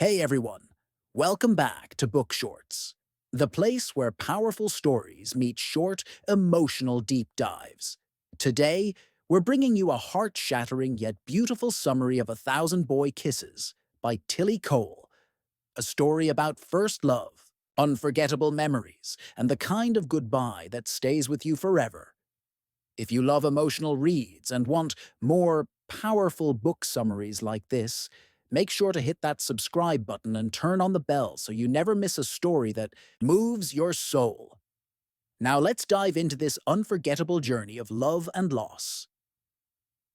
Hey everyone, welcome back to BookShortz, the place where powerful stories meet short, emotional deep dives. Today, we're bringing you a heart-shattering yet beautiful summary of A Thousand Boy Kisses by Tillie, a story about first love, unforgettable memories, and the kind of goodbye that stays with you forever. If you love emotional reads and want more powerful book summaries like this, make sure to hit that subscribe button and turn on the bell so you never miss a story that moves your soul. Now let's dive into this unforgettable journey of love and loss.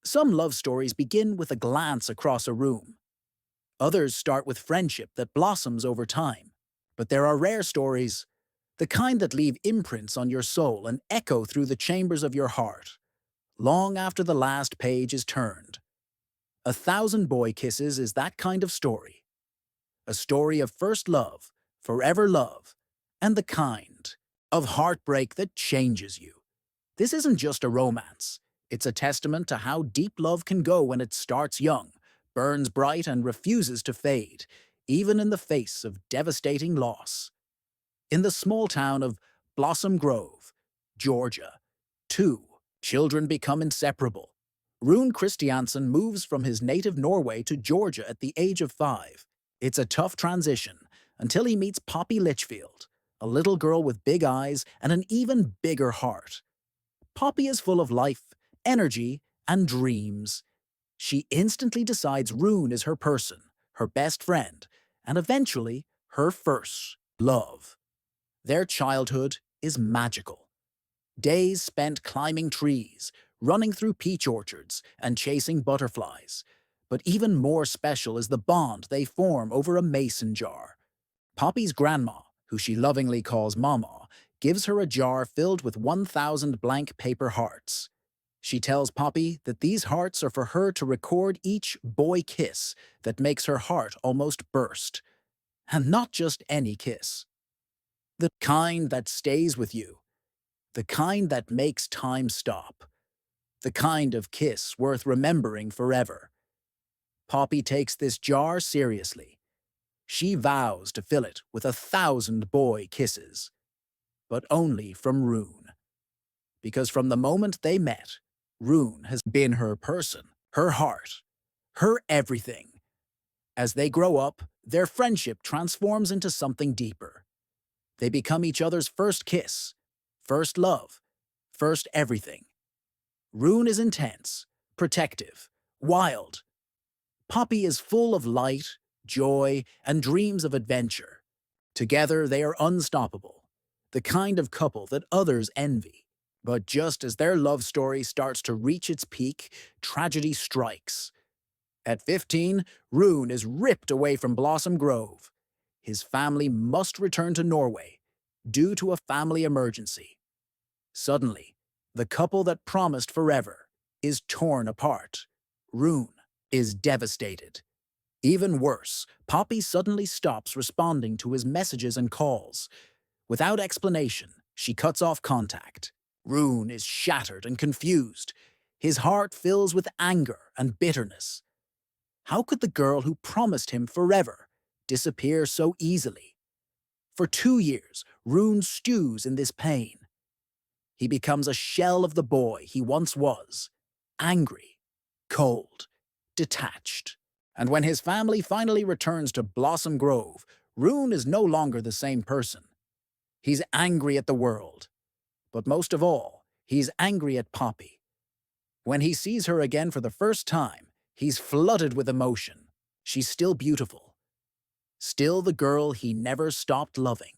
Some love stories begin with a glance across a room. Others start with friendship that blossoms over time. But there are rare stories, the kind that leave imprints on your soul and echo through the chambers of your heart, long after the last page is turned. A Thousand Boy Kisses is that kind of story. A story of first love, forever love, and the kind of heartbreak that changes you. This isn't just a romance. It's a testament to how deep love can go when it starts young, burns bright, and refuses to fade, even in the face of devastating loss. In the small town of Blossom Grove, Georgia, two children become inseparable. Rune Christiansen moves from his native Norway to Georgia at the age of 5. It's a tough transition until he meets Poppy Litchfield, a little girl with big eyes and an even bigger heart. Poppy is full of life, energy, and dreams. She instantly decides Rune is her person, her best friend, and eventually her first love. Their childhood is magical. Days spent climbing trees, running through peach orchards, and chasing butterflies. But even more special is the bond they form over a mason jar. Poppy's grandma, who she lovingly calls Mama, gives her a jar filled with 1,000 blank paper hearts. She tells Poppy that these hearts are for her to record each boy kiss that makes her heart almost burst. And not just any kiss. The kind that stays with you. The kind that makes time stop. The kind of kiss worth remembering forever. Poppy takes this jar seriously. She vows to fill it with 1,000 boy kisses. But only from Rune. Because from the moment they met, Rune has been her person, her heart, her everything. As they grow up, their friendship transforms into something deeper. They become each other's first kiss, first love, first everything. Rune is intense, protective, wild. Poppy is full of light, joy, and dreams of adventure. Together they are unstoppable, the kind of couple that others envy. But just as their love story starts to reach its peak, tragedy strikes. At 15, Rune is ripped away from Blossom Grove. His family must return to Norway, due to a family emergency. Suddenly, the couple that promised forever is torn apart. Rune is devastated. Even worse, Poppy suddenly stops responding to his messages and calls. Without explanation, she cuts off contact. Rune is shattered and confused. His heart fills with anger and bitterness. How could the girl who promised him forever disappear so easily? For 2 years, Rune stews in this pain. He becomes a shell of the boy he once was, angry, cold, detached. And when his family finally returns to Blossom Grove, Rune is no longer the same person. He's angry at the world. But most of all, he's angry at Poppy. When he sees her again for the first time, he's flooded with emotion. She's still beautiful. Still the girl he never stopped loving.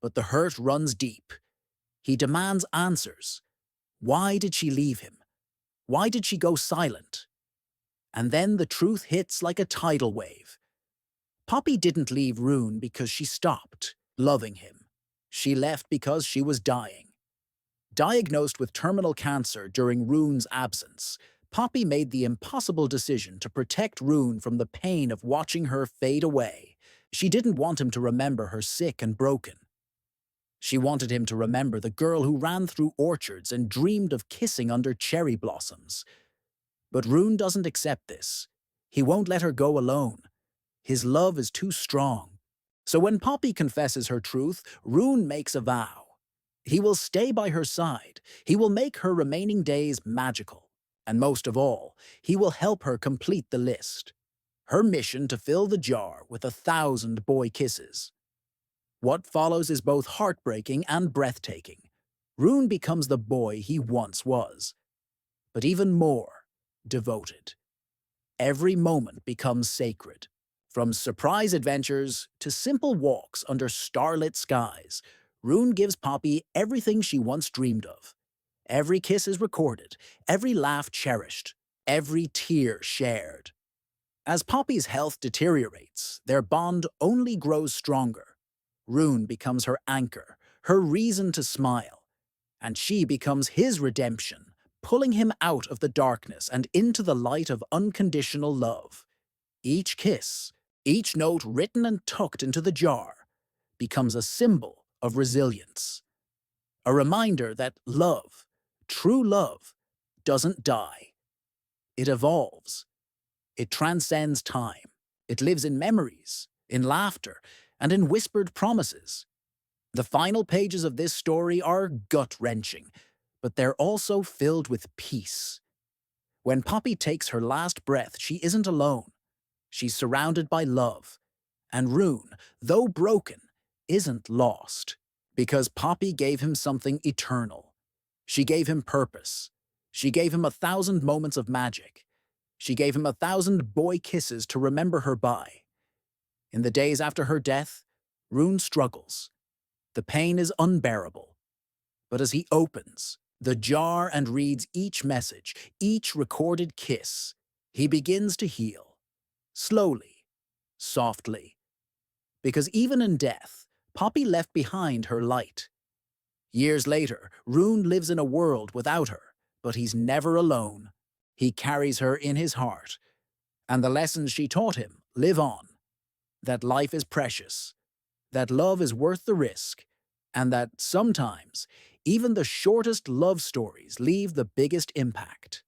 But the hurt runs deep. He demands answers. Why did she leave him? Why did she go silent? And then the truth hits like a tidal wave. Poppy didn't leave Rune because she stopped loving him. She left because she was dying. Diagnosed with terminal cancer during Rune's absence, Poppy made the impossible decision to protect Rune from the pain of watching her fade away. She didn't want him to remember her sick and broken. She wanted him to remember the girl who ran through orchards and dreamed of kissing under cherry blossoms. But Rune doesn't accept this. He won't let her go alone. His love is too strong. So when Poppy confesses her truth, Rune makes a vow. He will stay by her side. He will make her remaining days magical. And most of all, he will help her complete the list. Her mission to fill the jar with 1,000 boy kisses. What follows is both heartbreaking and breathtaking. Rune becomes the boy he once was, but even more devoted. Every moment becomes sacred. From surprise adventures to simple walks under starlit skies, Rune gives Poppy everything she once dreamed of. Every kiss is recorded, every laugh cherished, every tear shared. As Poppy's health deteriorates, their bond only grows stronger. Rune becomes her anchor, her reason to smile, and she becomes his redemption, pulling him out of the darkness and into the light of unconditional love. Each kiss, each note written and tucked into the jar, becomes a symbol of resilience. A reminder that love, true love, doesn't die. It evolves. It transcends time. It lives in memories, in laughter, and in whispered promises. The final pages of this story are gut-wrenching, but they're also filled with peace. When Poppy takes her last breath, she isn't alone. She's surrounded by love. And Rune, though broken, isn't lost, because Poppy gave him something eternal. She gave him purpose. She gave him 1,000 moments of magic. She gave him 1,000 boy kisses to remember her by. In the days after her death, Rune struggles. The pain is unbearable. But as he opens the jar and reads each message, each recorded kiss, he begins to heal. Slowly, softly. Because even in death, Poppy left behind her light. Years later, Rune lives in a world without her, but he's never alone. He carries her in his heart, and the lessons she taught him live on. That life is precious, that love is worth the risk, and that sometimes even the shortest love stories leave the biggest impact.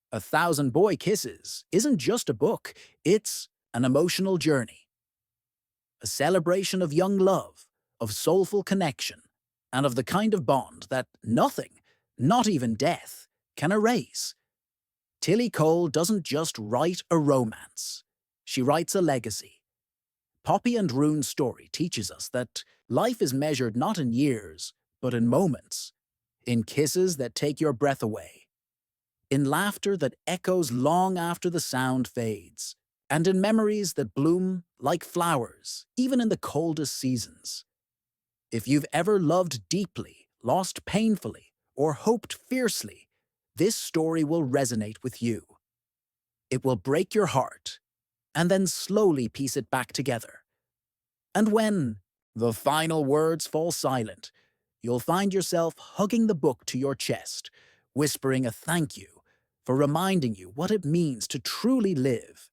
1,000 Boy Kisses isn't just a book, it's an emotional journey. A celebration of young love, of soulful connection, and of the kind of bond that nothing, not even death, can erase. Tillie Cole doesn't just write a romance. She writes a legacy. Poppy and Rune's story teaches us that life is measured not in years, but in moments. In kisses that take your breath away. In laughter that echoes long after the sound fades. And in memories that bloom like flowers, even in the coldest seasons. If you've ever loved deeply, lost painfully, or hoped fiercely, this story will resonate with you. It will break your heart, and then slowly piece it back together. And when the final words fall silent, you'll find yourself hugging the book to your chest, whispering a thank you for reminding you what it means to truly live.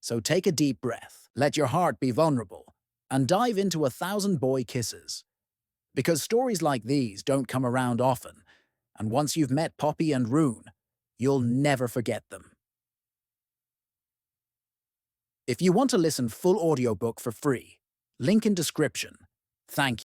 So take a deep breath, let your heart be vulnerable, and dive into 1,000 Boy Kisses. Because stories like these don't come around often, and once you've met Poppy and Rune, you'll never forget them. If you want to listen full audiobook for free, link in description. Thank you.